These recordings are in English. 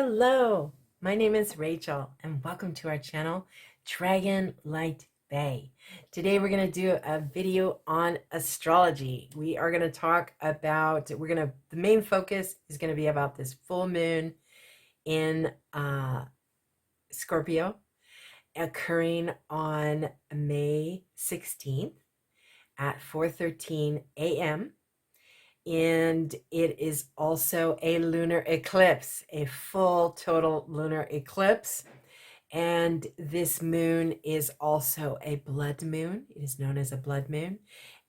Hello, my name is Rachel and welcome to our channel, Dragon Light Bay. Today we're going to do a video on astrology. We are going to talk about, the main focus is going to be about this full moon in Scorpio occurring on May 16th at 4:13 a.m. And it is also a lunar eclipse, a full total lunar eclipse. And this moon is also a blood moon. It is known as a blood moon.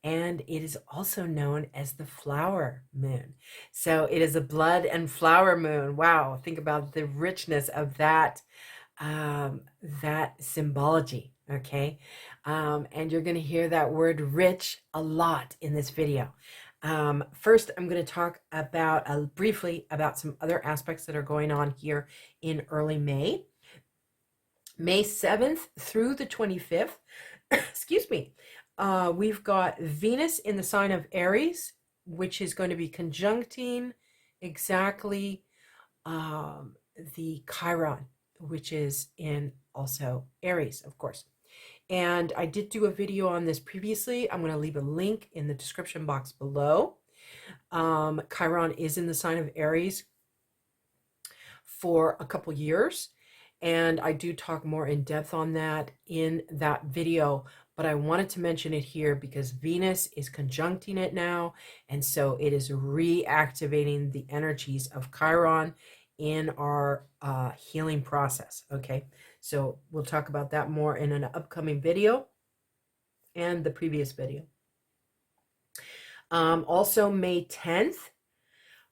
And it is also known as the flower moon. So it is a blood and flower moon. Wow, think about the richness of that, that symbology, okay? And you're gonna hear that word rich a lot in this video. First, I'm going to talk about briefly about some other aspects that are going on here in early May. May 7th through the 25th, excuse me, we've got Venus in the sign of Aries, which is going to be conjuncting exactly the Chiron, which is in also Aries, of course. And I did do a video on this previously. I'm going to leave a link in the description box below. Chiron is in the sign of Aries for a couple years, and I do talk more in depth on that in that video, but I wanted to mention it here because Venus is conjuncting it now, and so it is reactivating the energies of Chiron in our healing process. Okay, so we'll talk about that more in an upcoming video and the previous video. Also May 10th,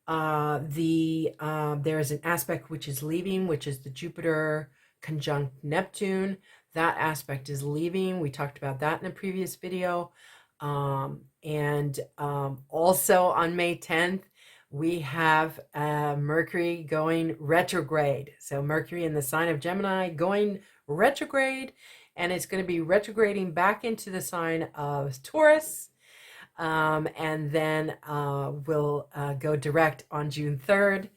there is an aspect which is leaving, which is the Jupiter conjunct Neptune. That aspect is leaving. We talked about that in a previous video. Also on May 10th, we have Mercury going retrograde. So Mercury in the sign of Gemini going retrograde, and it's going to be retrograding back into the sign of Taurus. And then we'll go direct on June 3rd.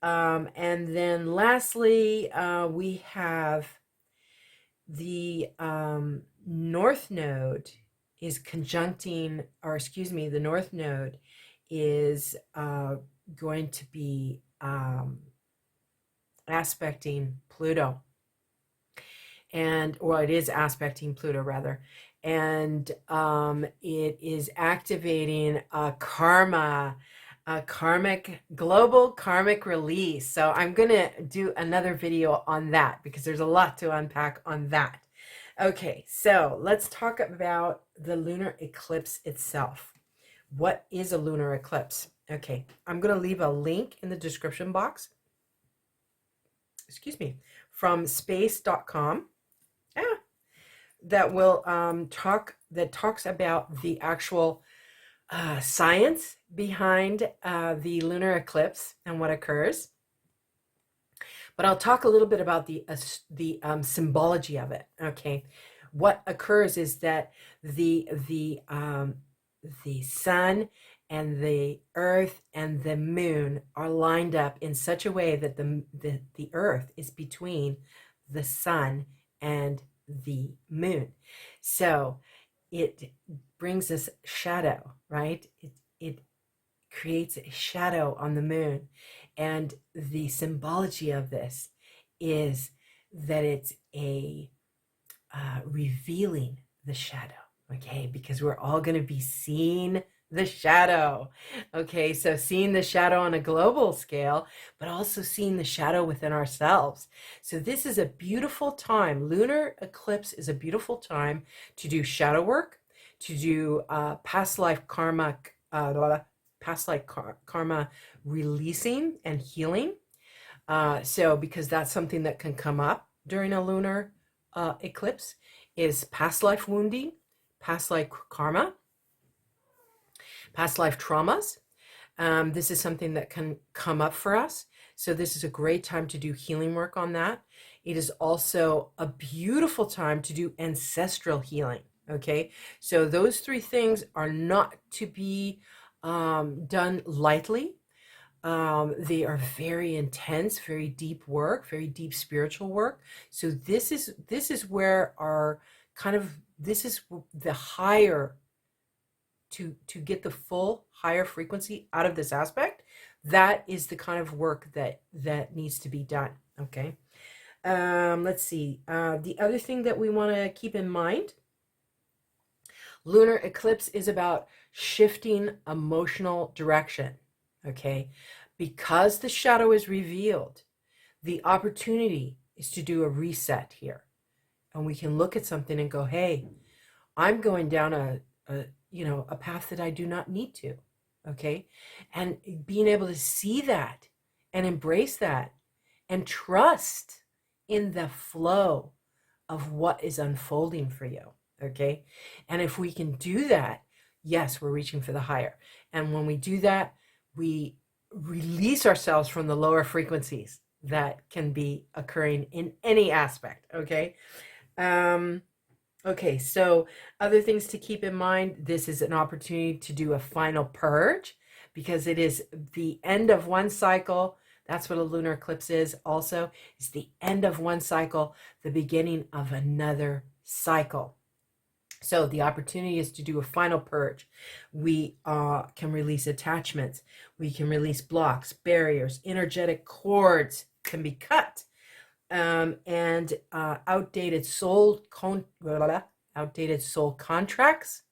And then lastly, we have the North Node is conjuncting, or excuse me, the North Node is going to be aspecting Pluto. It is aspecting Pluto rather. And it is activating a global karmic release. So I'm going to do another video on that because there's a lot to unpack on that. Okay, so let's talk about the lunar eclipse itself. What is a lunar eclipse? Okay, I'm going to leave a link in the description box, excuse me, from space.com. That will talks about the actual science behind the lunar eclipse and what occurs. But I'll talk a little bit about the symbology of it. Okay, what occurs is that the sun and the earth and the moon are lined up in such a way that the earth is between the sun and the moon. So it brings us shadow, right? It creates a shadow on the moon. And the symbology of this is that it's a revealing the shadow, okay? Because we're all going to be seeing the shadow, okay? So seeing the shadow on a global scale, but also seeing the shadow within ourselves. So this is a beautiful time. Lunar eclipse is a beautiful time to do shadow work, to do past life karma releasing and healing. So because that's something that can come up during a lunar eclipse is past life wounding, past life karma, past life traumas. This is something that can come up for us. So this is a great time to do healing work on that. It is also a beautiful time to do ancestral healing. Okay, so those three things are not to be done lightly. They are very intense, very deep work, very deep spiritual work. So this is where our kind of this is the higher to get the full higher frequency out of this aspect. That is the kind of work that needs to be done. Okay. Let's see. The other thing that we want to keep in mind, lunar eclipse is about shifting emotional direction. Okay. Because the shadow is revealed, the opportunity is to do a reset here. And we can look at something and go, hey, I'm going down a path that I do not need to. Okay. And being able to see that and embrace that and trust in the flow of what is unfolding for you. Okay. And if we can do that, yes, we're reaching for the higher. And when we do that, we release ourselves from the lower frequencies that can be occurring in any aspect. Okay. Okay, so other things to keep in mind, this is an opportunity to do a final purge because it is the end of one cycle. That's what a lunar eclipse is also. It's the end of one cycle, the beginning of another cycle. So the opportunity is to do a final purge. We can release attachments. We can release blocks, barriers, energetic cords can be cut. And outdated soul contracts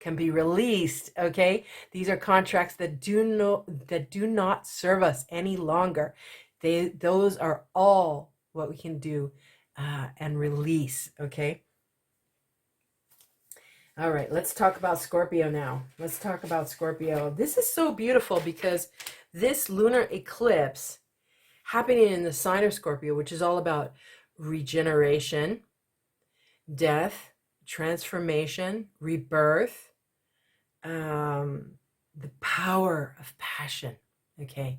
can be released. Okay, these are contracts that do not serve us any longer. Those are all what we can do and release. Okay. All right, let's talk about Scorpio now. Let's talk about Scorpio. This is so beautiful because this lunar eclipse happening in the sign of Scorpio, which is all about regeneration, death, transformation, rebirth, the power of passion. Okay.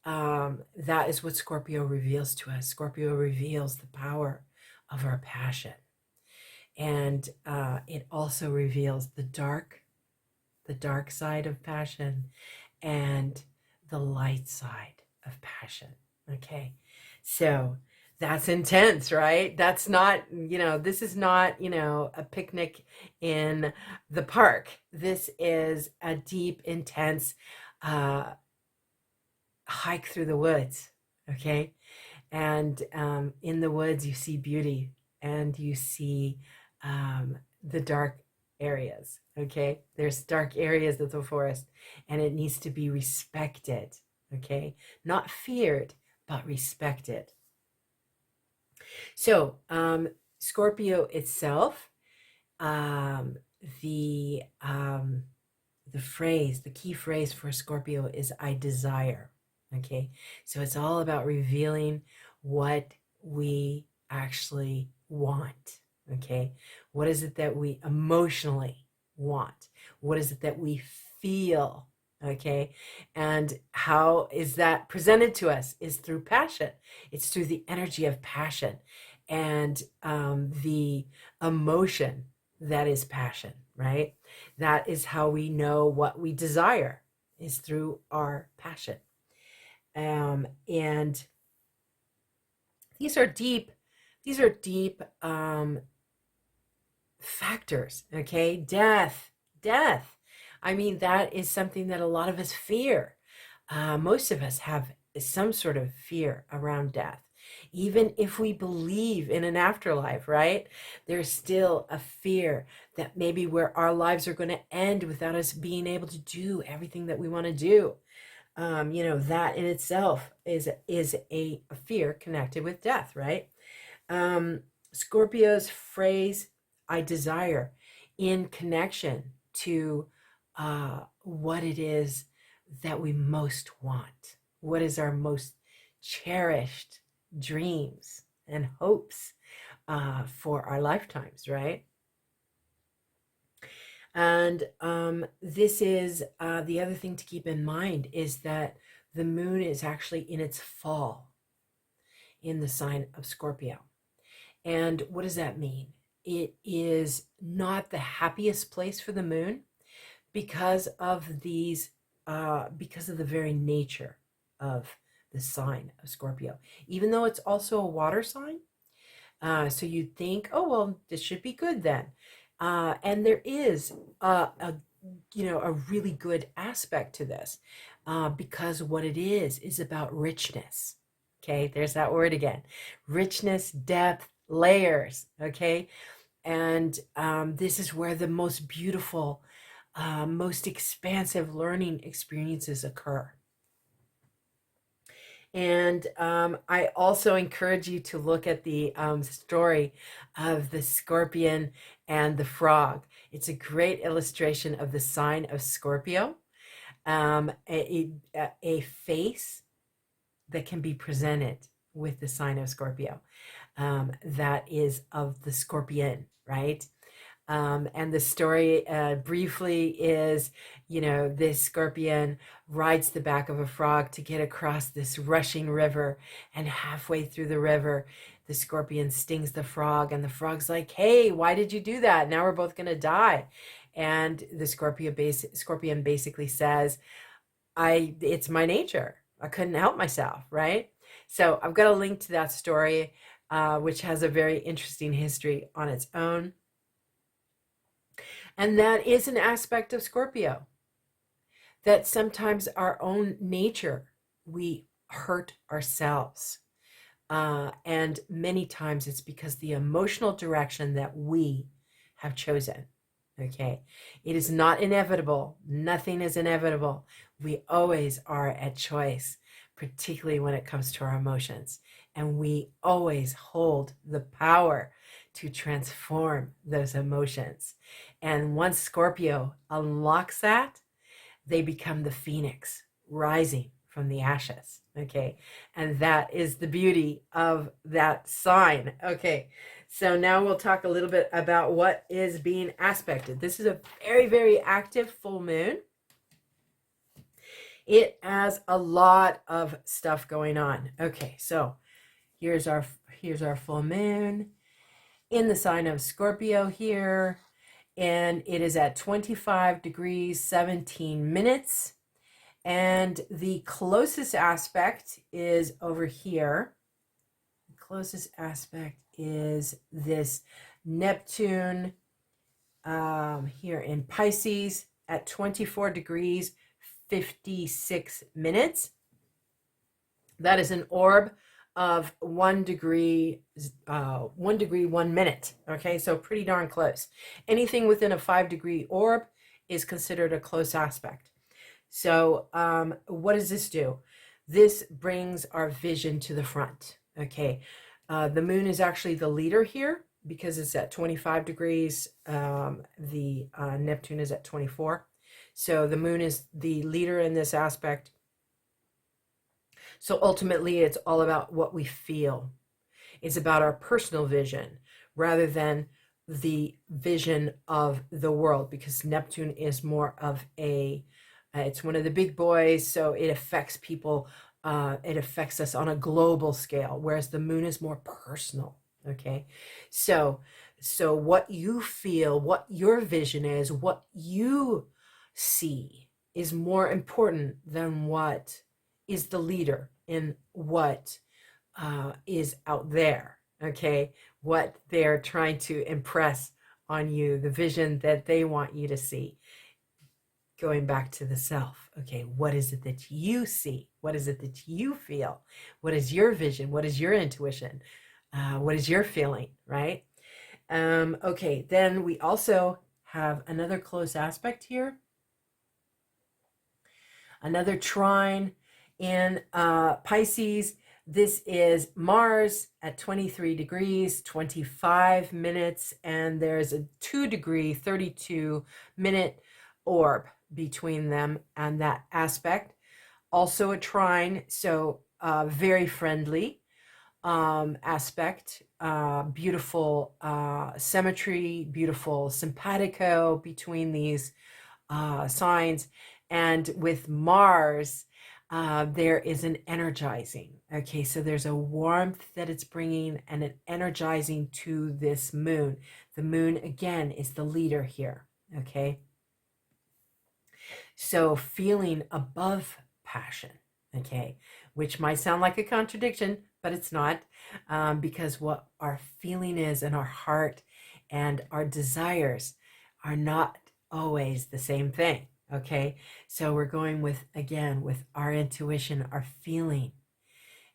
That is what Scorpio reveals to us. Scorpio reveals the power of our passion. And it also reveals the dark side of passion and the light side of passion. Okay, so that's intense, right? That's not, this is not, a picnic in the park. This is a deep, intense hike through the woods. Okay, and in the woods, you see beauty and you see the dark areas. Okay, there's dark areas of the forest and it needs to be respected. Okay, not feared, but respected. So Scorpio itself, the key phrase for Scorpio is I desire. Okay, so it's all about revealing what we actually want. Okay, what is it that we emotionally want? What is it that we feel? Okay, and how is that presented to us is through passion. It's through the energy of passion and the emotion that is passion, right? That is how we know what we desire, is through our passion. And these are deep factors. Okay, death. I mean, that is something that a lot of us fear. Most of us have some sort of fear around death. Even if we believe in an afterlife, right? There's still a fear that maybe where our lives are going to end without us being able to do everything that we want to do. That in itself is a fear connected with death, right? Scorpio's phrase, I desire, in connection to what it is that we most want. What is our most cherished dreams and hopes for our lifetimes, right? And this is the other thing to keep in mind is that the moon is actually in its fall in the sign of Scorpio. And what does that mean? It is not the happiest place for the moon because of the very nature of the sign of Scorpio, even though it's also a water sign. So you'd think, oh, well, this should be good then. And there is a really good aspect to this, because what it is about richness. Okay, there's that word again. Richness, depth, layers. Okay. And this is where the most beautiful, most expansive learning experiences occur. And I also encourage you to look at the story of the scorpion and the frog. It's a great illustration of the sign of Scorpio, a face that can be presented with the sign of Scorpio, that is of the scorpion, right? And the story briefly is, this scorpion rides the back of a frog to get across this rushing river. And halfway through the river, the scorpion stings the frog. And the frog's like, hey, why did you do that? Now we're both going to die. And the scorpion basically says, it's my nature. I couldn't help myself, right? So I've got a link to that story, which has a very interesting history on its own. And that is an aspect of Scorpio, that sometimes our own nature, we hurt ourselves. And many times it's because the emotional direction that we have chosen. Okay. It is not inevitable. Nothing is inevitable. We always are at choice, particularly when it comes to our emotions. And we always hold the power to transform those emotions. And once Scorpio unlocks that, they become the phoenix rising from the ashes. Okay. And that is the beauty of that sign. Okay. So now we'll talk a little bit about what is being aspected. This is a very, very active full moon. It has a lot of stuff going on. Okay. So here's our full moon in the sign of Scorpio here, and it is at 25 degrees 17 minutes, and the closest aspect is over here. The closest aspect is this Neptune here in Pisces at 24 degrees 56 minutes. That is an orb of 1 degree, 1 minute. Okay, so pretty darn close. Anything within a 5-degree orb is considered a close aspect. So what does this do? This brings our vision to the front. Okay, the moon is actually the leader here because it's at 25 degrees. The Neptune is at 24. So the moon is the leader in this aspect. So ultimately, it's all about what we feel. It's about our personal vision rather than the vision of the world, because Neptune is more of it's one of the big boys, so it affects people. It affects us on a global scale, whereas the moon is more personal. Okay, so what you feel, what your vision is, what you see is more important than what is the leader in what is out there. Okay, what they're trying to impress on you, the vision that they want you to see. Going back to the self. Okay, what is it that you see? What is it that you feel? What is your vision? What is your intuition? What is your feeling, right? Okay, then we also have another close aspect here. Another trine in Pisces. This is Mars at 23 degrees 25 minutes, and there's a 2-degree 32-minute orb between them and that aspect. Also a trine, so very friendly aspect, beautiful symmetry, beautiful simpatico between these signs. And with Mars, there is an energizing. Okay, so there's a warmth that it's bringing and an energizing to this moon. The moon, again, is the leader here. Okay, so feeling above passion. okay, which might sound like a contradiction, but it's not, because what our feeling is in our heart and our desires are not always the same thing, okay? So we're going with, again, with our intuition, our feeling,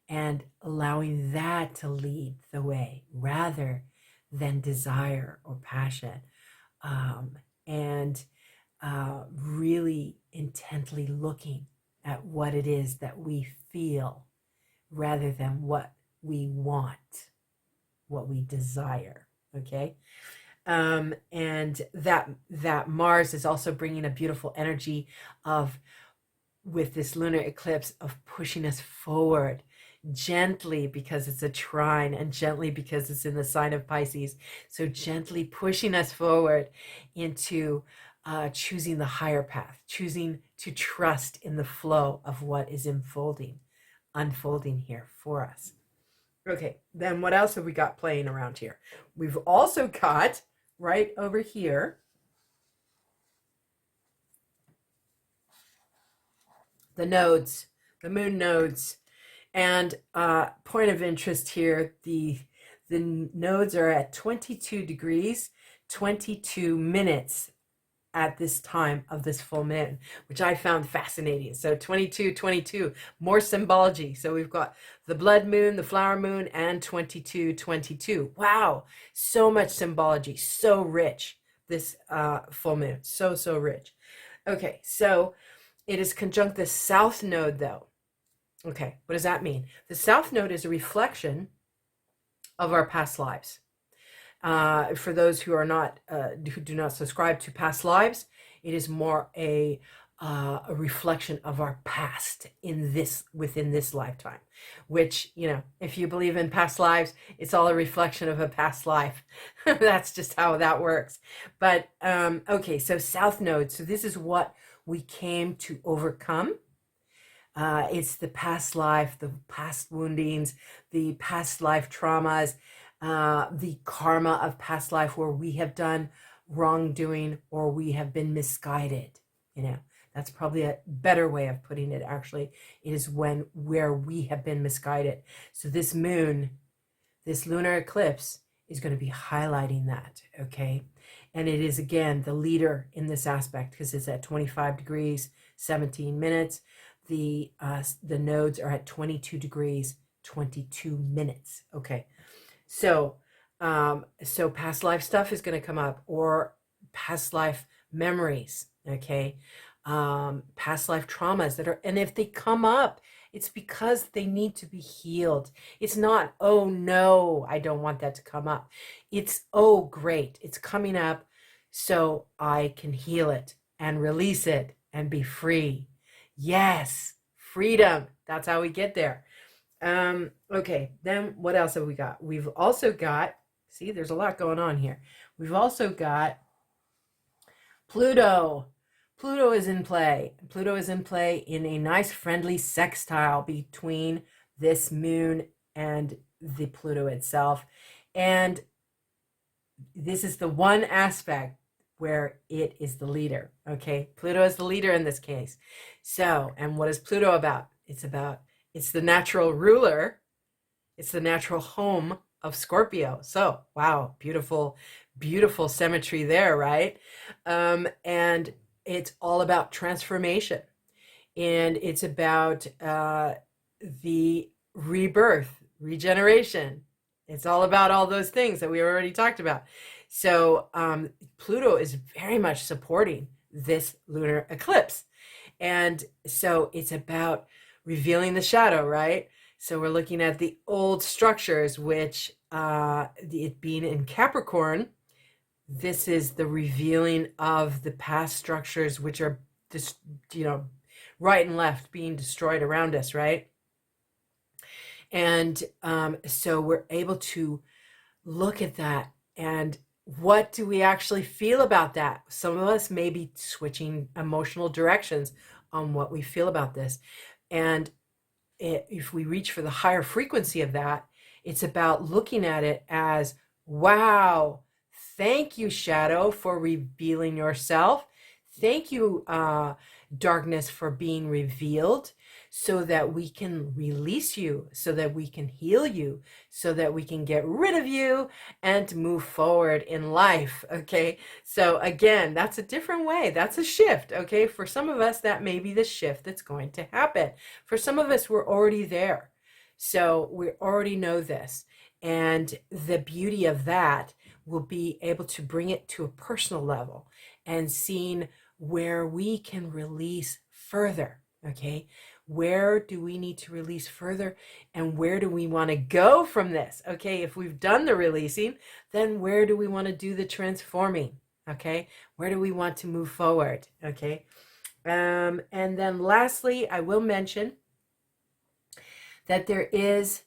and allowing that to lead the way rather than desire or passion. And really intently looking at what it is that we feel rather than what we want, what we desire. Okay. And that Mars is also bringing a beautiful energy of, with this lunar eclipse, of pushing us forward gently, because it's a trine, and gently because it's in the sign of Pisces. So gently pushing us forward into choosing the higher path, choosing to trust in the flow of what is unfolding here for us. Okay, then what else have we got playing around here? We've also got right over here the nodes, the moon nodes. And point of interest here, the nodes are at 22 degrees, 22 minutes at this time of this full moon, which I found fascinating. So 22, 22, more symbology. So we've got the blood moon, the flower moon, and 22, 22. Wow, so much symbology, so rich, this full moon, so rich. Okay, so it is conjunct the south node though. Okay, what does that mean? The south node is a reflection of our past lives. For those who are not, who do not subscribe to past lives, it is more a reflection of our past within this lifetime. Which, you know, if you believe in past lives, it's all a reflection of a past life. That's just how that works. But okay, so south node. So this is what we came to overcome. It's the past life, the past woundings, the past life traumas, the karma of past life where we have done wrongdoing or we have been misguided. You know, that's probably a better way of putting it. Actually, it is where we have been misguided. So this moon, this lunar eclipse, is going to be highlighting that. Okay. And it is, again, the leader in this aspect because it's at 25 degrees, 17 minutes. The nodes are at 22 degrees, 22 minutes. Okay. So past life stuff is going to come up, or past life memories. Okay. Past life traumas and if they come up, it's because they need to be healed. It's not, oh no, I don't want that to come up. It's, oh great, it's coming up so I can heal it and release it and be free. Yes, freedom. That's how we get there. Okay, then what else have we got? We've also got, see, there's a lot going on here. We've also got Pluto. Pluto is in play. Pluto is in play in a nice friendly sextile between this moon and the Pluto itself. And this is the one aspect where it is the leader. Okay, Pluto is the leader in this case. So, and what is Pluto about? It's the natural ruler. It's the natural home of Scorpio. So, wow, beautiful, beautiful symmetry there, right? And it's all about transformation. And it's about the rebirth, regeneration. It's all about all those things that we already talked about. So Pluto is very much supporting this lunar eclipse. And so it's about revealing the shadow, right? So we're looking at the old structures, which it being in Capricorn, this is the revealing of the past structures, which are just, you know, right and left being destroyed around us, right? And so we're able to look at that, and what do we actually feel about that? Some of us may be switching emotional directions on what we feel about this. And if we reach for the higher frequency of that, it's about looking at it as, wow, thank you, shadow, for revealing yourself. Thank you, darkness, for being revealed. so that we can release you, so that we can heal you, so that we can get rid of you and move forward in life. Okay. So again, that's a different way. That's a shift. Okay. For some of us, that may be the shift that's going to happen. For some of us, we're already there. So we already know this. And the beauty of that will be able to bring it to a personal level and seeing where we can release further. Okay. Where do we need to release further, and where do we want to go from this? Okay. If we've done the releasing, then where do we want to do the transforming? Okay. Where do we want to move forward? Okay. And then lastly, I will mention that there is,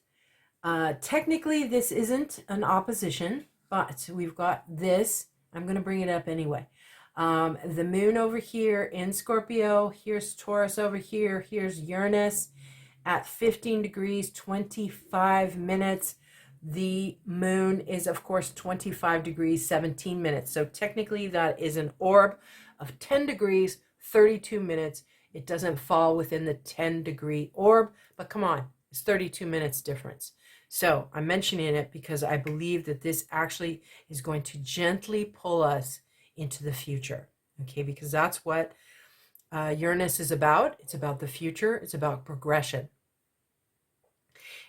technically this isn't an opposition, but we've got this. I'm going to bring it up anyway. The moon over here in Scorpio, here's Taurus over here, here's Uranus at 15 degrees, 25 minutes. The moon is, of course, 25 degrees, 17 minutes. So technically that is an orb of 10 degrees, 32 minutes. It doesn't fall within the 10-degree orb, but come on, it's 32 minutes difference. So I'm mentioning it because I believe that this actually is going to gently pull us into the future. Okay, because that's what Uranus is about. It's about the future. It's about progression.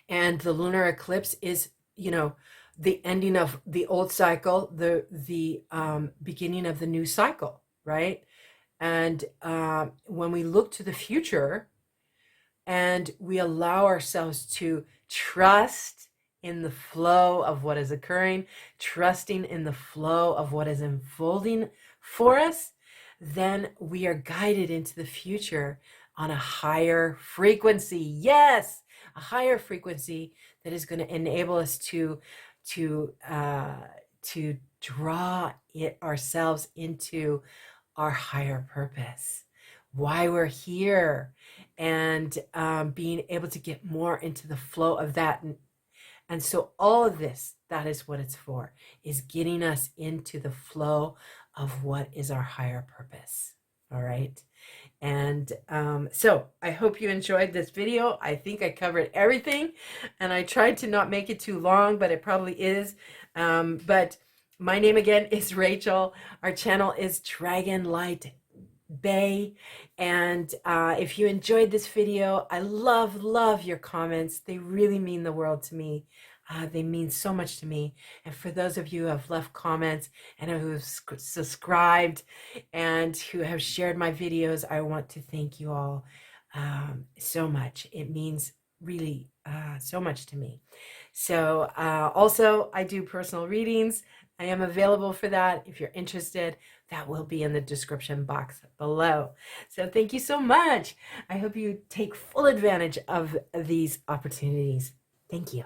And the lunar eclipse is, the ending of the old cycle, the beginning of the new cycle, right? And when we look to the future and we allow ourselves to trust in the flow of what is occurring, trusting in the flow of what is unfolding for us, then we are guided into the future on a higher frequency. Yes, a higher frequency that is going to enable us to draw it ourselves into our higher purpose, why we're here, and being able to get more into the flow of that. And so all of this, that is what it's for, is getting us into the flow of what is our higher purpose. All right. And so I hope you enjoyed this video. I think I covered everything, and I tried to not make it too long, but it probably is. But my name again is Rachel. Our channel is Dragon Light Bay. And if you enjoyed this video, I love your comments. They really mean the world to me. They mean so much to me. And for those of you who have left comments and who have subscribed and who have shared my videos, I want to thank you all so much. It means really so much to me. So also, I do personal readings. I am available for that. If you're interested, that will be in the description box below. So thank you so much. I hope you take full advantage of these opportunities. Thank you.